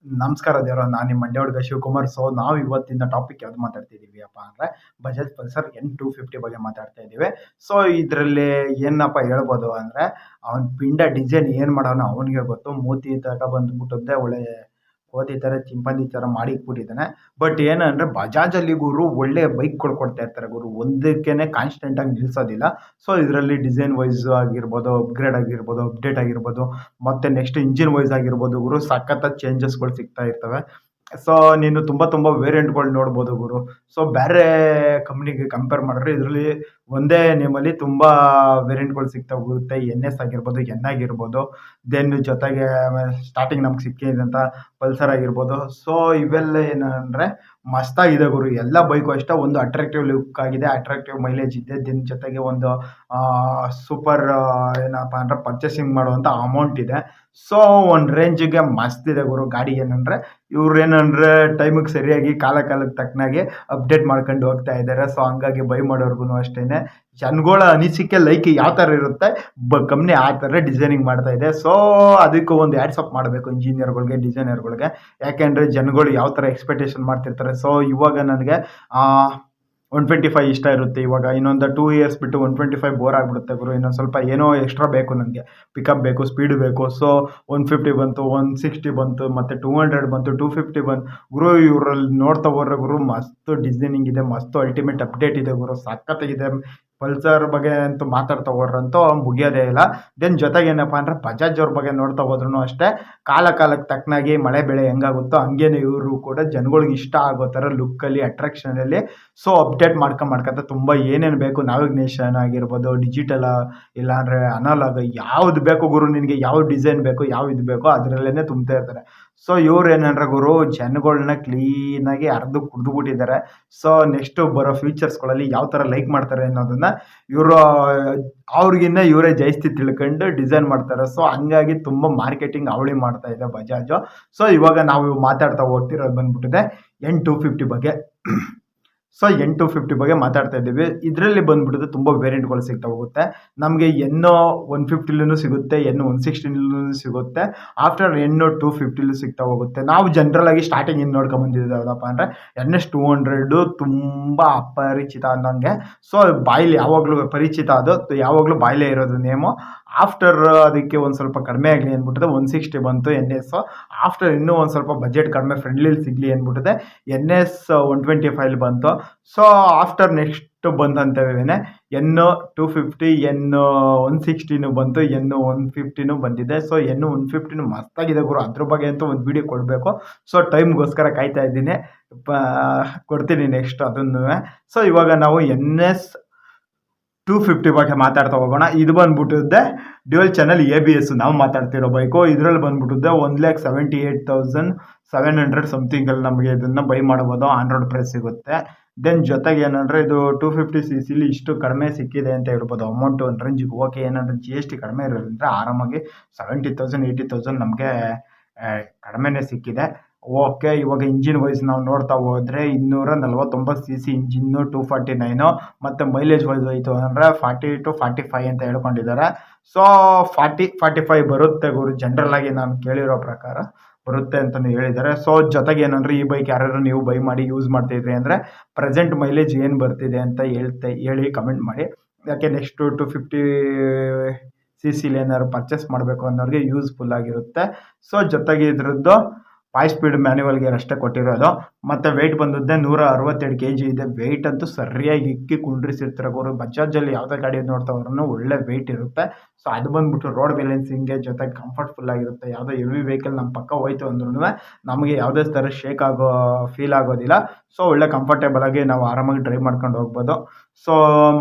ನಮಸ್ಕಾರ ದೇವ್ರ, ನಾನು ನಿಮ್ಮ ಮಂಡ್ಯ ಹುಡುಗ ಶಿವಕುಮಾರ್. ಸೊ ನಾವು ಇವತ್ತಿನ ಟಾಪಿಕ್ ಯಾವ್ದು ಮಾತಾಡ್ತಿದೀವಿ ಅಪ್ಪ ಅಂದ್ರೆ ಬಜಾಜ್ ಪಲ್ಸರ್ N250 ಬಗ್ಗೆ ಮಾತಾಡ್ತಾ ಇದ್ದೀವಿ. ಸೊ ಇದರಲ್ಲಿ ಏನಪ್ಪ ಹೇಳ್ಬೋದು ಅಂದ್ರೆ ಅವನ ಪಿಂಡ ಡಿಸೈನ್ ಏನು ಮಾಡೋನು ಅವನಿಗೆ ಗೊತ್ತು. ಮೂತಿ ತಗ ಬಂದ್ಬಿಟ್ಟದ್ದೆ ಒಳ್ಳೆ ಕೋತಿ ಥರ ಚಿಂಪಾಂಜಿ ಥರ ಮಾಡಿ ಇಟ್ಬಿಟ್ಟಿದ್ದಾನೆ. ಬಟ್ ಏನಂದ್ರೆ ಬಜಾಜಲ್ಲಿ ಗುರು ಒಳ್ಳೆ ಬೈಕ್ಗಳು ಕೊಡ್ತಾ ಇರ್ತಾರೆ ಗುರು, ಒಂದಕ್ಕೇನೆ ಕಾನ್ಸ್ಟೆಂಟಾಗಿ ನಿಲ್ಲಿಸೋದಿಲ್ಲ. ಸೊ ಇದರಲ್ಲಿ ಡಿಸೈನ್ ವೈಸ್ ಆಗಿರ್ಬೋದು, ಅಪ್ಗ್ರೇಡ್ ಆಗಿರ್ಬೋದು, ಅಪ್ಡೇಟ್ ಆಗಿರ್ಬೋದು, ಮತ್ತು ನೆಕ್ಸ್ಟ್ ಇಂಜಿನ್ ವೈಸ್ ಆಗಿರ್ಬೋದು ಗುರು, ಸಖತ್ತಾದ ಚೇಂಜಸ್ಗಳು ಸಿಗ್ತಾ ಇರ್ತವೆ. ಸೊ ನೀನು ತುಂಬ ವೇರಿಯಂಟ್ಗಳು ನೋಡ್ಬೋದು ಗುರು. ಸೊ ಬೇರೆ ಕಂಪ್ನಿಗೆ ಕಂಪೇರ್ ಮಾಡಿದ್ರೆ ಇದರಲ್ಲಿ ಒಂದೇ ನೇಮಲ್ಲಿ ತುಂಬ ವೇರಿಯಂಟ್ಗಳು ಸಿಗ್ತಾ ಹೋಗುತ್ತೆ. NS ಆಗಿರ್ಬೋದು, N ಆಗಿರ್ಬೋದು, ದೆನ್ ಜೊತೆಗೆ ಸ್ಟಾರ್ಟಿಂಗ್ ನಮ್ಗೆ ಸಿಕ್ಕಿದಂಥ ಪಲ್ಸರ್ ಆಗಿರ್ಬೋದು. ಸೊ ಇವೆಲ್ಲ ಏನಂದರೆ ಮಸ್ತಾಗಿದೆ ಗುರು. ಎಲ್ಲ ಬೈಕು ಅಷ್ಟೇ, ಒಂದು ಅಟ್ರಾಕ್ಟಿವ್ ಲುಕ್ ಆಗಿದೆ, ಅಟ್ರಾಕ್ಟಿವ್ ಮೈಲೇಜ್ ಇದೆ, ದೆನ್ ಜೊತೆಗೆ ಒಂದು ಸೂಪರ್ ಏನಪ್ಪ ಅಂದರೆ ಪರ್ಚೇಸಿಂಗ್ ಮಾಡುವಂಥ ಅಮೌಂಟ್ ಇದೆ. ಸೊ ಒಂದು ರೇಂಜಿಗೆ ಮಸ್ತ್ ಇದೆ ಗುರು ಗಾಡಿ. ಏನಂದರೆ ಇವ್ರು ಏನಂದರೆ ಟೈಮಿಗೆ ಸರಿಯಾಗಿ ಕಾಲಕ್ಕೆ ತಕ್ಕನಾಗಿ ಅಪ್ಡೇಟ್ ಮಾಡ್ಕೊಂಡು ಹೋಗ್ತಾ ಇದ್ದಾರೆ. ಸೊ ಹಂಗಾಗಿ ಬೈ ಮಾಡೋರ್ಗು ಅಷ್ಟೇ ಜನಗಳ ಅನಿಸಿಕೆ ಲೈಕ್ ಯಾವ ಥರ ಇರುತ್ತೆ ಕಂಪ್ನಿ ಆ ಥರ ಡಿಸೈನಿಂಗ್ ಮಾಡ್ತಾ ಇದೆ. ಸೊ ಅದಕ್ಕೂ ಒಂದು ಆ್ಯಡ್ಸಪ್ ಮಾಡಬೇಕು ಇಂಜಿನಿಯರ್ಗಳಿಗೆ, ಡಿಸೈನರ್ಗಳಿಗೆ. ಯಾಕೆಂದರೆ ಜನಗಳು ಯಾವ ಥರ ಎಕ್ಸ್ಪೆಕ್ಟೇಷನ್ ಮಾಡ್ತಿರ್ತಾರೆ. ಸೊ ಇವಾಗ ನನಗೆ 125 ಇಷ್ಟ ಇರುತ್ತೆ, ಇವಾಗ ಇನ್ನೊಂದು 2 ಇಯರ್ಸ್ ಬಿಟ್ಟು 125 ಬೋರ್ ಆಗಿಬಿಡುತ್ತೆ ಗುರು. ಇನ್ನೊಂದು ಸ್ವಲ್ಪ ಏನೋ ಎಕ್ಸ್ಟ್ರಾ ಬೇಕು ನನಗೆ, ಪಿಕಪ್ ಬೇಕು, ಸ್ಪೀಡ್ ಬೇಕು. ಸೊ 150 ಬಂತು, 160 ಬಂತು, ಮತ್ತು 200 ಬಂತು, 250 ಬಂತು ಗುರು. ಇವರಲ್ಲಿ ನೋಡ್ತಾ ಹೋದ್ರೆ ಗುರು ಮಸ್ತ್ ಡಿಸೈನಿಂಗ್ ಇದೆ, ಮಸ್ತ್ ಅಲ್ಟಿಮೇಟ್ ಅಪ್ಡೇಟ್ ಇದೆ ಗುರು, ಸಖತ್ತಾಗಿದೆ. ಪಲ್ಸರ್ ಬಗ್ಗೆ ಅಂತೂ ಮಾತಾಡ್ತಾ ಹೋದ್ರಂತೂ ಮುಗಿಯೋದೇ ಇಲ್ಲ. ದೆನ್ ಜೊತೆಗೆ ಏನಪ್ಪ ಅಂದರೆ ಬಜಾಜ್ ಅವ್ರ ಬಗ್ಗೆ ನೋಡ್ತಾ ಹೋದ್ರೂ ಅಷ್ಟೇ, ಕಾಲಕ್ಕೆ ತಕ್ಕನಾಗಿ ಮಳೆ ಬೆಳೆ ಹೆಂಗಾಗುತ್ತೋ ಹಂಗೇನೆ ಇವರು ಕೂಡ ಜನಗಳಿಗೆ ಇಷ್ಟ ಆಗೋ ಥರ ಲುಕ್ಕಲ್ಲಿ, ಅಟ್ರಾಕ್ಷನಲ್ಲಿ ಸೊ ಅಪ್ಡೇಟ್ ಮಾಡ್ಕೊತ ತುಂಬ ಏನೇನು ಬೇಕು, ನಾವಿಗ್ನೇಷನ್ ಆಗಿರ್ಬೋದು, ಡಿಜಿಟಲ್ ಇಲ್ಲಾಂದರೆ ಅನಲಾಗ್, ಯಾವ್ದು ಬೇಕು ಗುರು ನಿನಗೆ, ಯಾವ ಡಿಸೈನ್ ಬೇಕು, ಯಾವ ಇದು ಬೇಕೋ ಅದರಲ್ಲೇ ತುಂಬ್ತಾ ಇರ್ತಾರೆ. ಸೊ ಇವ್ರು ಏನಂದ್ರೆ ಗುರು ಜನಗಳನ್ನ ಕ್ಲೀನಾಗಿ ಅರ್ದು ಕುಡಿದ್ಬಿಟ್ಟಿದ್ದಾರೆ. ಸೊ ನೆಕ್ಸ್ಟು ಬರೋ ಫ್ಯೂಚರ್ಸ್ಗಳಲ್ಲಿ ಯಾವ ಥರ ಲೈಕ್ ಮಾಡ್ತಾರೆ ಅನ್ನೋದನ್ನು ಇವರು ಅವ್ರಿಗಿನ್ನ ಇವರೇ ಜಾಸ್ತಿ ತಿಳ್ಕೊಂಡು ಡಿಸೈನ್ ಮಾಡ್ತಾರೆ. ಸೊ ಹಂಗಾಗಿ ತುಂಬ ಮಾರ್ಕೆಟಿಂಗ್ ಅವಳಿ ಮಾಡ್ತಾ ಇದೆ ಬಜಾಜು. ಸೊ ಇವಾಗ ನಾವು ಮಾತಾಡ್ತಾ ಹೋಗ್ತಿರೋದು ಬಂದ್ಬಿಟ್ಟಿದೆ N250 ಬಗ್ಗೆ. ಸೊ N250 ಬಗ್ಗೆ ಮಾತಾಡ್ತಾ ಇದ್ದೀವಿ. ಇದರಲ್ಲಿ ಬಂದ್ಬಿಟ್ಟಿದೆ ತುಂಬ ವೇರಿಯಂಟ್ಗಳು ಸಿಗ್ತಾ ಹೋಗುತ್ತೆ ನಮಗೆ. N150ಲೂ ಸಿಗುತ್ತೆ, N160ಲೂ ಸಿಗುತ್ತೆ, ಆಫ್ಟರ್ N250ಲೂ ಸಿಗ್ತಾ ಹೋಗುತ್ತೆ. ನಾವು ಜನರಲಾಗಿ ಸ್ಟಾರ್ಟಿಂಗ್ ಇನ್ನು ನೋಡ್ಕೊಂಬಂದಿದ್ದು ಯಾವುದಪ್ಪ ಅಂದರೆ NS200 ತುಂಬ ಅಪರಿಚಿತ ಅನ್ನೋಂಗೆ. ಸೊ ಬಾಯಿಲಿ ಯಾವಾಗಲೂ ಪರಿಚಿತ, ಅದು ಯಾವಾಗಲೂ ಬಾಯಿಲೇ ಇರೋದು ನೇಮು. ಆಫ್ಟರ್ ಅದಕ್ಕೆ ಒಂದು ಸ್ವಲ್ಪ ಕಡಿಮೆ ಆಗಲಿ ಅಂದ್ಬಿಟ್ಟಿದೆ 160 ಬಂತು NS. ಆಫ್ಟರ್ ಇನ್ನೂ ಒಂದು ಸ್ವಲ್ಪ ಬಜೆಟ್ ಕಡಿಮೆ ಫ್ರೆಂಡ್ಲಿ ಸಿಗಲಿ ಅಂದ್ಬಿಟ್ಟಿದೆ NS125 ಬಂತು. So after next ಬಂದಂತವೇನೆ N250, N160 ಬಂತು, N150 ಬಂದಿದೆ. ಸೊ N150 ಮಸ್ತಾಗಿದೆ ಗುರು, ಅದ್ರ ಬಗ್ಗೆ ಅಂತೂ ಒಂದು ವಿಡಿಯೋ ಕೊಡಬೇಕು. ಸೊ ಟೈಮ್ಗೋಸ್ಕರ ಕಾಯ್ತಾ ಇದ್ದೀನಿ, ಕೊಡ್ತೀನಿ ನೆಕ್ಸ್ಟ್ ಅದನ್ನು. ಸೊ ಇವಾಗ ನಾವು NS250 ಬಗ್ಗೆ ಮಾತಾಡ್ತಾ ಹೋಗೋಣ. ಇದು ಬಂದ್ಬಿಟ್ಟಿದ್ದೆ ಡ್ಯುಯಲ್ ಚಾನಲ್ ABS ನಾವು ಮಾತಾಡ್ತಿರೋ ಬೈಕು. ಇದರಲ್ಲಿ ಬಂದ್ಬಿಟ್ಟಿದ್ದೆ 1,78,700 ಸಮಥಿಂಗಲ್ಲಿ ನಮಗೆ ಇದನ್ನು ಬೈ ಮಾಡ್ಬೋದು, ಆನ್ ರೋಡ್ ಪ್ರೈಸ್ ಸಿಗುತ್ತೆ. ದೆನ್ ಜೊತೆಗೆ ಏನಂದರೆ ಇದು 250cc ಇಷ್ಟು ಕಡಿಮೆ ಸಿಕ್ಕಿದೆ ಅಂತ ಹೇಳ್ಬೋದು ಅಮೌಂಟು. ಒಂದು ರೇಂಜಿಗೆ ಓಕೆ. ಏನಂದರೆ GST ಕಡಿಮೆ ಇರೋದ್ರಿಂದ ಆರಾಮಾಗಿ 70,000 80,000 ನಮಗೆ ಕಡಿಮೆನೇ ಸಿಕ್ಕಿದೆ. ಓಕೆ. ಇವಾಗ ಇಂಜಿನ್ ವೈಸ್ ನಾವು ನೋಡ್ತಾ ಹೋದರೆ 249cc ಇಂಜಿನ್ನು, 249, ಮತ್ತು ಮೈಲೇಜ್ ವೈಸ್ ಹೋಯಿತು ಅಂದರೆ 40 to 45 ಅಂತ ಹೇಳ್ಕೊಂಡಿದ್ದಾರೆ. ಸೊ 40-45 ಬರುತ್ತೆ ಗುರು, ಜನರಲ್ಲಾಗಿ ನಾನು ಕೇಳಿರೋ ಪ್ರಕಾರ ಬರುತ್ತೆ ಅಂತಲೂ ಹೇಳಿದ್ದಾರೆ. ಸೊ ಜೊತೆಗೆ ಏನಂದರೆ ಈ ಬೈಕ್ ಯಾರು ನೀವು ಬೈ ಮಾಡಿ ಯೂಸ್ ಮಾಡ್ತಿದ್ರಿ ಅಂದರೆ ಪ್ರೆಸೆಂಟ್ ಮೈಲೇಜ್ ಏನು ಬರ್ತಿದೆ ಅಂತ ಹೇಳಿ ಕಮೆಂಟ್ ಮಾಡಿ. ಯಾಕೆ ನೆಕ್ಸ್ಟು 250cc ಏನಾದ್ರು ಪರ್ಚೇಸ್ ಮಾಡಬೇಕು ಅನ್ನೋರಿಗೆ ಯೂಸ್ಫುಲ್ ಆಗಿರುತ್ತೆ. ಸೊ ಜೊತೆಗೆ ಇದ್ರದ್ದು 5 ಸ್ಪೀಡ್ ಮ್ಯಾನ್ಯುವಲ್ ಗೇರ್ ಅಷ್ಟೇ ಕೊಟ್ಟಿರೋದು. ಮತ್ತು ವೆಯ್ಟ್ ಬಂದಿದ್ದೆ 162 kg ಇದೆ. ವೆಯ್ಟ್ ಅಂತೂ ಸರಿಯಾಗಿ ಇಕ್ಕಿ ಕುಂಡ್ರಿಸಿರ್ತಾರೆ ಗುರು. ಬಜಾಜಲ್ಲಿ ಯಾವುದೇ ಗಾಡಿ ನೋಡ್ತಾ ಹೋದ್ರೂ ಒಳ್ಳೆ ವೆಯ್ಟ್ ಇರುತ್ತೆ. ಸೊ ಅದು ಬಂದ್ಬಿಟ್ಟು ರೋಡ್ ಬ್ಯಾಲೆನ್ಸಿಂಗ್ಗೆ ಜೊತೆಗೆ ಕಂಫರ್ಟ್ಫುಲ್ ಆಗಿರುತ್ತೆ. ಯಾವುದೋ ಹೆವಿ ವೆಹಿಕಲ್ ನಮ್ಮ ಪಕ್ಕ ಹೋಯ್ತು ಅಂದ್ರೂ ನಮಗೆ ಯಾವುದೇ ಥರ ಶೇಕ್ ಫೀಲ್ ಆಗೋದಿಲ್ಲ. ಸೊ ಒಳ್ಳೆ ಕಂಫರ್ಟೇಬಲ್ ಆಗಿ ನಾವು ಆರಾಮಾಗಿ ಡ್ರೈವ್ ಮಾಡ್ಕೊಂಡು ಹೋಗ್ಬೋದು. ಸೊ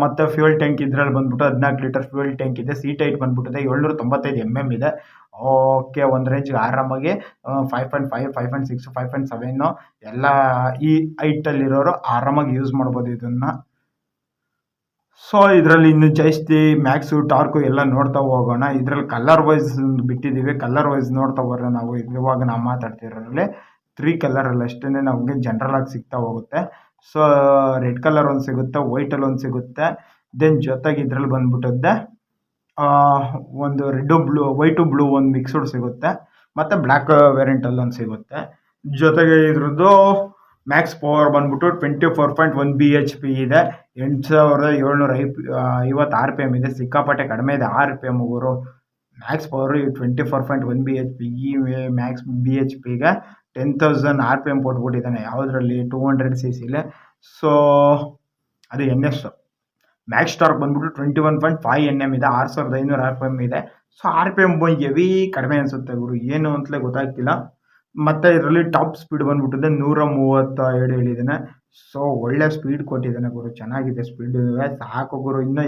ಮತ್ತು ಫ್ಯೂಯಲ್ ಟ್ಯಾಂಕ್ ಇದರಲ್ಲಿ ಬಂದ್ಬಿಟ್ಟು 14 ಲೀಟರ್ ಫ್ಯೂಯಲ್ ಟ್ಯಾಂಕ್ ಇದೆ. ಸೀಟ್ ಹೈಟ್ ಬಂದ್ಬಿಟ್ಟಿದೆ 795 mm ಇದೆ. ಓಕೆ. ಒಂದು ರೇಂಜ್ಗೆ ಆರಾಮಾಗಿ 5.5, 5.6, 5.7 ಎಲ್ಲ ಈ ಹೈಟಲ್ಲಿರೋರು ಆರಾಮಾಗಿ ಯೂಸ್ ಮಾಡ್ಬೋದು ಇದನ್ನು. ಸೊ ಇದರಲ್ಲಿ ಇನ್ನು ಜಾಸ್ತಿ ಮ್ಯಾಕ್ಸು ಟಾರ್ಕು ಎಲ್ಲ ನೋಡ್ತಾ ಹೋಗೋಣ. ಇದರಲ್ಲಿ ಕಲರ್ ವೈಸ್ ಬಿಟ್ಟಿದ್ದೀವಿ. ಕಲರ್ ವೈಸ್ ನೋಡ್ತಾ ಹೋದ್ರೆ ನಾವು ಇವಾಗ ನಾವು ಮಾತಾಡ್ತಿರೋದ್ರಲ್ಲಿ 3 ಕಲರಲ್ಲಿ ಅಷ್ಟೇ ನಮಗೆ ಜನರಲಾಗಿ ಸಿಗ್ತಾ ಹೋಗುತ್ತೆ. ಸೊ ರೆಡ್ ಕಲರ್ ಒಂದು ಸಿಗುತ್ತೆ, ವೈಟಲ್ಲಿ ಒಂದು ಸಿಗುತ್ತೆ. ದೆನ್ ಜೊತೆಗೆ ಇದರಲ್ಲಿ ಬಂದ್ಬಿಟ್ಟಿದ್ದೆ ಒಂದು ರೆಡ್ಡು ಬ್ಲೂ, ವೈಟು ಬ್ಲೂ ಒಂದು ಮಿಕ್ಸ್ಡ್ ಸಿಗುತ್ತೆ. ಮತ್ತು ಬ್ಲ್ಯಾಕ್ ವೇರಿಯಂಟಲ್ಲಿ ಒಂದು ಸಿಗುತ್ತೆ. ಜೊತೆಗೆ ಇದ್ರದ್ದು ಮ್ಯಾಕ್ಸ್ ಪವರ್ ಬಂದ್ಬಿಟ್ಟು 24.1 BHP ಇದೆ. 8750 RPM ಇದೆ. ಸಿಕ್ಕಾಪಟ್ಟೆ ಕಡಿಮೆ ಇದೆ RPM ಗುರು. Max power 24.1 BHP. ಈ ಮ್ಯಾಕ್ಸ್ BHPಗೆ 10,000 RPM ಕೊಟ್ಬಿಟ್ಟಿದ್ದಾನೆ. ಯಾವುದರಲ್ಲಿ 200cc. ಸೊ ಅದು NS. ಮ್ಯಾಕ್ಸ್ ಟಾರ್ಕ್ ಬಂದ್ಬಿಟ್ಟು 21.5 Nm ಇದೆ. 6500 RPM ಇದೆ. ಸೊ RPM ಹೆವಿ ಕಡಿಮೆ ಅನಿಸುತ್ತೆ ಗುರು, ಏನು ಅಂತಲೇ ಗೊತ್ತಾಗ್ತಿಲ್ಲ. ಮತ್ತು ಇದರಲ್ಲಿ ಟಾಪ್ ಸ್ಪೀಡ್ ಬಂದ್ಬಿಟ್ಟಿದೆ 132 ಹೇಳಿದ್ದಾನೆ. ಸೊ ಒಳ್ಳೆ ಸ್ಪೀಡ್ ಕೊಟ್ಟಿದ್ದಾನೆ ಗುರು, ಚೆನ್ನಾಗಿದೆ ಸ್ಪೀಡ್. ಸಾಕು ಗುರು, ಇನ್ನೂ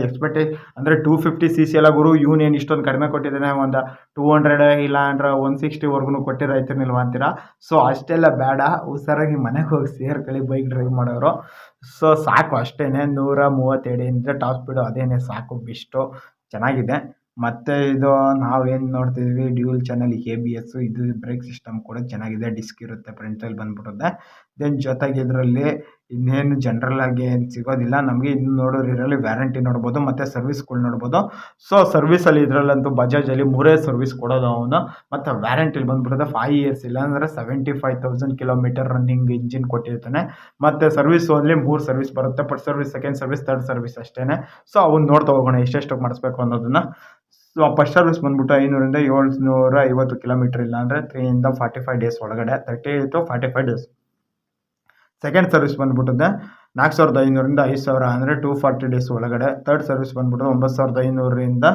ಅಂದರೆ 250cc ಎಲ್ಲ ಗುರು. ಇವನೇನು ಇಷ್ಟೊಂದು ಕಡಿಮೆ ಕೊಟ್ಟಿದ್ದಾನೆ, ಒಂದು 200 ಇಲ್ಲ ಅಂದ್ರೆ 160ವರೆಗೂ ಕೊಟ್ಟಿರೈತಿರ್ನಿಲ್ವ ಅಂತೀರಾ. ಸೊ ಅಷ್ಟೆಲ್ಲ ಬೇಡ, ಹುಷಾರಾಗಿ ಮನೆಗೆ ಹೋಗಿ ಸೇರ್ಕೊಳ್ಳಿ ಬೈಕ್ ಡ್ರೈವ್ ಮಾಡೋರು. ಸೊ ಸಾಕು ಅಷ್ಟೇ, 132 ಅಂದರೆ ಟಾಪ್ ಸ್ಪೀಡು, ಅದೇನೇ ಸಾಕು, ಬೆಸ್ಟು, ಚೆನ್ನಾಗಿದೆ. ಮತ್ತು ಇದು ನಾವೇನು ನೋಡ್ತಿದ್ವಿ, ಡ್ಯೂಲ್ ಚಾನಲ್ ABS, ಇದು ಬ್ರೇಕ್ ಸಿಸ್ಟಮ್ ಕೂಡ ಚೆನ್ನಾಗಿದೆ. ಡಿಸ್ಕ್ ಇರುತ್ತೆ ಫ್ರಂಟಲ್ಲಿ ಬಂದ್ಬಿಡುತ್ತೆ. ದೆನ್ ಜೊತೆಗೆ ಇದರಲ್ಲಿ ಇನ್ನೇನು ಜನರಲಾಗಿ ಏನು ಸಿಗೋದಿಲ್ಲ ನಮಗೆ. ಇನ್ನು ನೋಡೋರು ಇದರಲ್ಲಿ ವ್ಯಾರಂಟಿ ನೋಡ್ಬೋದು ಮತ್ತು ಸರ್ವಿಸ್ಗಳು ನೋಡ್ಬೋದು. ಸೊ ಸರ್ವಿಸಲ್ಲಿ ಇದರಲ್ಲಂತೂ ಬಜಾಜಲ್ಲಿ 3 ಸರ್ವಿಸ್ ಕೊಡೋದು ಅವನು. ಮತ್ತು ವ್ಯಾರಂಟಿಲಿ ಬಂದ್ಬಿಡುತ್ತೆ 5 years, ಇಲ್ಲ ಅಂದರೆ 75,000 ಕಿಲೋಮೀಟರ್ ರನ್ನಿಂಗ್ ಇಂಜಿನ್ ಕೊಟ್ಟಿರ್ತಾನೆ. ಮತ್ತು ಸರ್ವಿಸು ಅಲ್ಲಿ 3 ಸರ್ವಿಸ್ ಬರುತ್ತೆ. First service, second service, third service ಅಷ್ಟೇ. ಸೊ ಅವ್ನು ನೋಡ್ತಾ ಹೋಗೋಣ ಎಷ್ಟೆಷ್ಟು ಮಾಡಿಸ್ಬೇಕು ಅನ್ನೋದನ್ನು. ಸೊ ಫಸ್ಟ್ ಸರ್ವಿಸ್ ಬಂದ್ಬಿಟ್ಟು 500 ಇಂದ 750 ಕಿಲೋಮೀಟರ್, ಇಲ್ಲ ಅಂದರೆ 3 ಇಂದ 45 days ಒಳಗಡೆ, 30 to 45 days. ಸೆಕೆಂಡ್ ಸರ್ವಿಸ್ ಬಂದ್ಬಿಟ್ಟಿದೆ 4500 ಇಂದ 5000, ಅಂದರೆ 240 days ಒಳಗಡೆ. ಥರ್ಡ್ ಸರ್ವಿಸ್ ಬಂದ್ಬಿಟ್ಟು 9500 ಇಂದ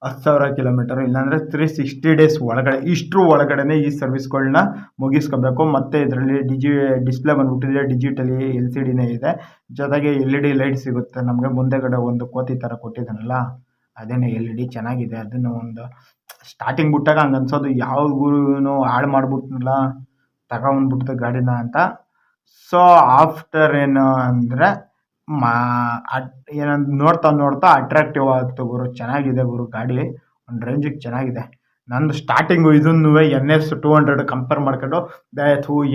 10,000 ಕಿಲೋಮೀಟರ್, ಇಲ್ಲಾಂದರೆ 360 days ಒಳಗಡೆ. ಇಷ್ಟರ ಒಳಗಡೆ ಈ ಸರ್ವಿಸ್ಗಳನ್ನ ಮುಗಿಸ್ಕೋಬೇಕು. ಮತ್ತು ಇದರಲ್ಲಿ ಡಿಸ್ಪ್ಲೇ ಬಂದ್ಬಿಟ್ಟಿದೆ ಡಿಜಿಟಲಿ LCDನೇ ಇದೆ. ಜೊತೆಗೆ LED ಲೈಟ್ ಸಿಗುತ್ತೆ ನಮಗೆ. ಮುಂದೆಗಡೆ ಒಂದು ಕೋತಿ ಥರ ಕೊಟ್ಟಿದ್ದಾನಲ್ಲ, ಅದೇನೇ LED, ಚೆನ್ನಾಗಿದೆ. ಅದನ್ನು ಒಂದು ಸ್ಟಾರ್ಟಿಂಗ್ ಬಿಟ್ಟಾಗ ಹಂಗೆ ಅನ್ಸೋದು, ಯಾವ ಗುರುನು ಹಾಳು ಮಾಡ್ಬಿಟ್ನಲ್ಲ, ತಗೊಂಡ್ಬಿಡ್ತು ಗಾಡಿನ ಅಂತ. ಸೊ ಆಫ್ಟರ್ ಏನು ಅಂದರೆ ಏನಂತ ನೋಡ್ತಾ ಅಟ್ರಾಕ್ಟಿವ್ ಆಗ್ತು ಗುರು, ಚೆನ್ನಾಗಿದೆ ಗುರು ಗಾಡಿ, ಒಂದು ರೇಂಜಿಗೆ ಚೆನ್ನಾಗಿದೆ. ನಂದು ಸ್ಟಾರ್ಟಿಂಗು ಇದನ್ನು NS 200 ಕಂಪೇರ್ ಮಾಡ್ಕೊಂಡು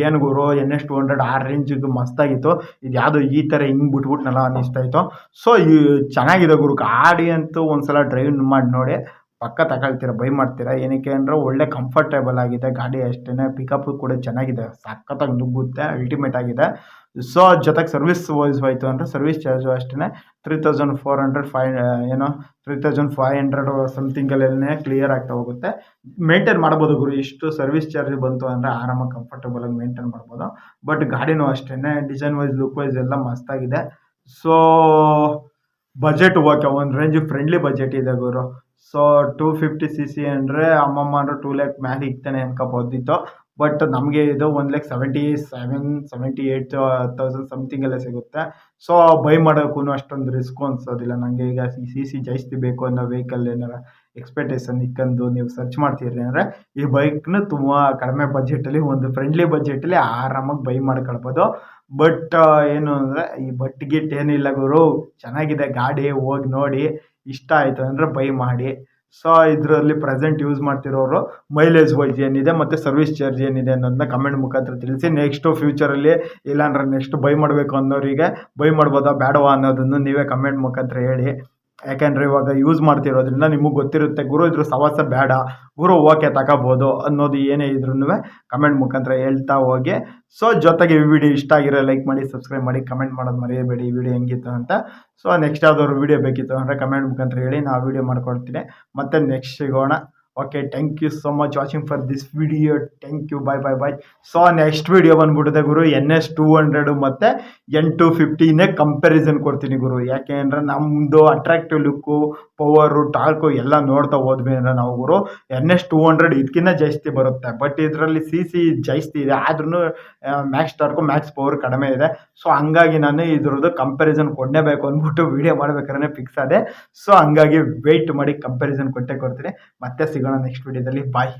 ಏನು ಗುರು NS 200 ಆ ರೇಂಜಿಗೆ ಮಸ್ತಾಗಿತ್ತು, ಇದು ಯಾವುದೋ ಈ ಥರ ಹಿಂಗೆ ಬಿಟ್ಬಿಟ್ನಲ್ಲ ಅನ್ನಿಸ್ತಾಯಿತ್ತು. ಸೊ ಈ ಚೆನ್ನಾಗಿದೆ ಗುರು ಗಾಡಿ ಅಂತೂ. ಒಂದು ಸಲ ಡ್ರೈವ್ ಮಾಡಿ ನೋಡಿ, ಪಕ್ಕ ತಗೊಳ್ತೀರಾ, ಬೈ ಮಾಡ್ತೀರಾ. ಏನಕ್ಕೆ ಅಂದರೆ ಒಳ್ಳೆ ಕಂಫರ್ಟೇಬಲ್ ಆಗಿದೆ ಗಾಡಿ, ಅಷ್ಟೇ. ಪಿಕಪ್ಪು ಕೂಡ ಚೆನ್ನಾಗಿದೆ, ಸಖತ್ತಾಗಿ ನುಗ್ಗುತ್ತೆ, ಅಲ್ಟಿಮೇಟ್ ಆಗಿದೆ. ಸೊ ಜೊತೆಗೆ ಸರ್ವಿಸ್ ವೈಸ್ ಹೋಯಿತು ಅಂದರೆ ಸರ್ವಿಸ್ ಚಾರ್ಜು ಅಷ್ಟೇ 3,500 ಸಮಥಿಂಗಲ್ಲೇ ಕ್ಲಿಯರ್ ಆಗ್ತಾ ಹೋಗುತ್ತೆ. ಮೇಂಟೈನ್ ಮಾಡ್ಬೋದು ಗುರು. ಇಷ್ಟು ಸರ್ವಿಸ್ ಚಾರ್ಜ್ ಬಂತು ಅಂದರೆ ಆರಾಮಾಗಿ ಕಂಫರ್ಟೇಬಲಾಗಿ ಮೇಂಟೈನ್ ಮಾಡ್ಬೋದು. ಬಟ್ ಗಾಡಿನೂ ಅಷ್ಟೇ, ಡಿಸೈನ್ ವೈಸ್, ಲುಕ್ ವೈಸ್ ಎಲ್ಲ ಮಸ್ತಾಗಿದೆ. ಸೊ ಬಜೆಟ್ ಓಕೆ, ಒಂದು ರೇಂಜ್ ಫ್ರೆಂಡ್ಲಿ ಬಜೆಟ್ ಇದೆ ಗುರು. ಸೊ 250cc ಅಂದರೆ ಅಮ್ಮಮ್ಮ ಅಂದರೆ 2 lakh ಮ್ಯಾಲೆ ಇಕ್ತಾನೆ ಅನ್ಕೋಬೋದಿತ್ತು. ಬಟ್ ನಮಗೆ ಇದು 1,77,000-78,000 ಸಮಥಿಂಗೆಲ್ಲ ಸಿಗುತ್ತೆ. ಸೊ ಬೈ ಮಾಡೋಕ್ಕೂ ಅಷ್ಟೊಂದು ರಿಸ್ಕು ಅನ್ಸೋದಿಲ್ಲ ನನಗೆ. ಈಗ CC ಜಾಸ್ತಿ ಬೇಕು ಅನ್ನೋ ವೆಹಿಕಲ್ ಏನಾರ ಎಕ್ಸ್ಪೆಕ್ಟೇಷನ್ ಇಕ್ಕೊಂಡು ನೀವು ಸರ್ಚ್ ಮಾಡ್ತೀರಿ ಅಂದರೆ ಈ ಬೈಕ್ನ ತುಂಬ ಕಡಿಮೆ ಬಜೆಟಲ್ಲಿ, ಒಂದು ಫ್ರೆಂಡ್ಲಿ ಬಜೆಟಲ್ಲಿ ಆರಾಮಾಗಿ ಬೈ ಮಾಡ್ಕೊಳ್ಬೋದು. ಬಟ್ ಏನು ಅಂದರೆ ಈ ಬಟ್ಗಿಟ್ ಏನಿಲ್ಲ ಗುರು, ಚೆನ್ನಾಗಿದೆ ಗಾಡಿ, ಹೋಗಿ ನೋಡಿ, ಇಷ್ಟ ಆಯಿತು ಅಂದರೆ ಬೈ ಮಾಡಿ. ಸೊ ಇದರಲ್ಲಿ ಪ್ರೆಸೆಂಟ್ ಯೂಸ್ ಮಾಡ್ತಿರೋರು ಮೈಲೇಜ್ ವೈಸ್ ಏನಿದೆ ಮತ್ತು ಸರ್ವಿಸ್ ಚಾರ್ಜ್ ಏನಿದೆ ಅನ್ನೋದನ್ನ ಕಮೆಂಟ್ ಮುಖಾಂತರ ತಿಳಿಸಿ. ನೆಕ್ಸ್ಟು ಫ್ಯೂಚರಲ್ಲಿ ಇಲ್ಲಾಂದ್ರೆ ನೆಕ್ಸ್ಟ್ ಬೈ ಮಾಡಬೇಕು ಅನ್ನೋರಿಗೆ ಬೈ ಮಾಡ್ಬೋದಾ ಬೇಡವಾ ಅನ್ನೋದನ್ನು ನೀವೇ ಕಮೆಂಟ್ ಮುಖಾಂತರ ಹೇಳಿ. ಯಾಕೆಂದರೆ ಇವಾಗ ಯೂಸ್ ಮಾಡ್ತಿರೋದ್ರಿಂದ ನಿಮಗೆ ಗೊತ್ತಿರುತ್ತೆ ಗುರು ಇದ್ರ ಸವಾಸ ಬೇಡ, ಗುರು ಓಕೆ ತಗೋಬೋದು ಅನ್ನೋದು ಏನೇ ಇದ್ರೂ ಕಮೆಂಟ್ ಮುಖಾಂತರ ಹೇಳ್ತಾ ಹೋಗಿ. ಸೊ ಜೊತೆಗೆ ಈ ವಿಡಿಯೋ ಇಷ್ಟ ಆಗಿರೋ ಲೈಕ್ ಮಾಡಿ, ಸಬ್ಸ್ಕ್ರೈಬ್ ಮಾಡಿ, ಕಮೆಂಟ್ ಮಾಡೋದು ಮರೆಯಬೇಡಿ ಈ ವಿಡಿಯೋ ಹೆಂಗಿತ್ತು ಅಂತ. ಸೊ ನೆಕ್ಸ್ಟ್ ಯಾವ್ದಾದ್ರು ವಿಡಿಯೋ ಬೇಕಿತ್ತು ಅಂದರೆ ಕಮೆಂಟ್ ಮುಖಾಂತರ ಹೇಳಿ, ನಾವು ವಿಡಿಯೋ ಮಾಡ್ಕೊಡ್ತೀನಿ. ಮತ್ತು ನೆಕ್ಸ್ಟ್ ಸಿಗೋಣ. Okay, thank you so much watching for this video. Thank you, bye. So next video ಬಂದ್ಬಿಟ್ಟಿದೆ ಗುರು NS 200 ಮತ್ತು N250ನೇ ಕಂಪ್ಯಾರಿಸನ್ ಕೊಡ್ತೀನಿ ಗುರು. ಯಾಕೆ ಅಂದರೆ ನಮ್ಮದು ಅಟ್ರಾಕ್ಟಿವ್ ಲುಕ್ಕು, ಪವರು, ಟಾರ್ಕು ಎಲ್ಲ ನೋಡ್ತಾ ಹೋದ್ವಿ ಅಂದರೆ ನಾವು ಗುರು NS 200 ಇದಕ್ಕಿಂತ ಜಾಸ್ತಿ ಬರುತ್ತೆ. ಬಟ್ ಇದರಲ್ಲಿ CC ಜಾಸ್ತಿ ಇದೆ, ಆದ್ರೂ ಮ್ಯಾಕ್ಸ್ ಟಾರ್ಕು, ಮ್ಯಾಕ್ಸ್ ಪವರ್ ಕಡಿಮೆ ಇದೆ. ಸೊ ಹಂಗಾಗಿ ನಾನು ಇದ್ರದ್ದು ಕಂಪ್ಯಾರಿಸನ್ ಕೊಡಲೇಬೇಕು ಅಂದ್ಬಿಟ್ಟು ವಿಡಿಯೋ ಮಾಡ್ಬೇಕಾದ್ರೆ ಫಿಕ್ಸ್ ಆದೆ. ಸೊ ಹಂಗಾಗಿ ವೆಯ್ಟ್ ಮಾಡಿ ಕಂಪ್ಯಾರಿಸನ್ ಕೊಟ್ಟೆ ಕೊಡ್ತೀನಿ. ಮತ್ತೆ ಸಿಗೋಣ ನೆಕ್ಸ್ಟ್ ವಿಡಿಯೋದಲ್ಲಿ. ಬಾಯ್.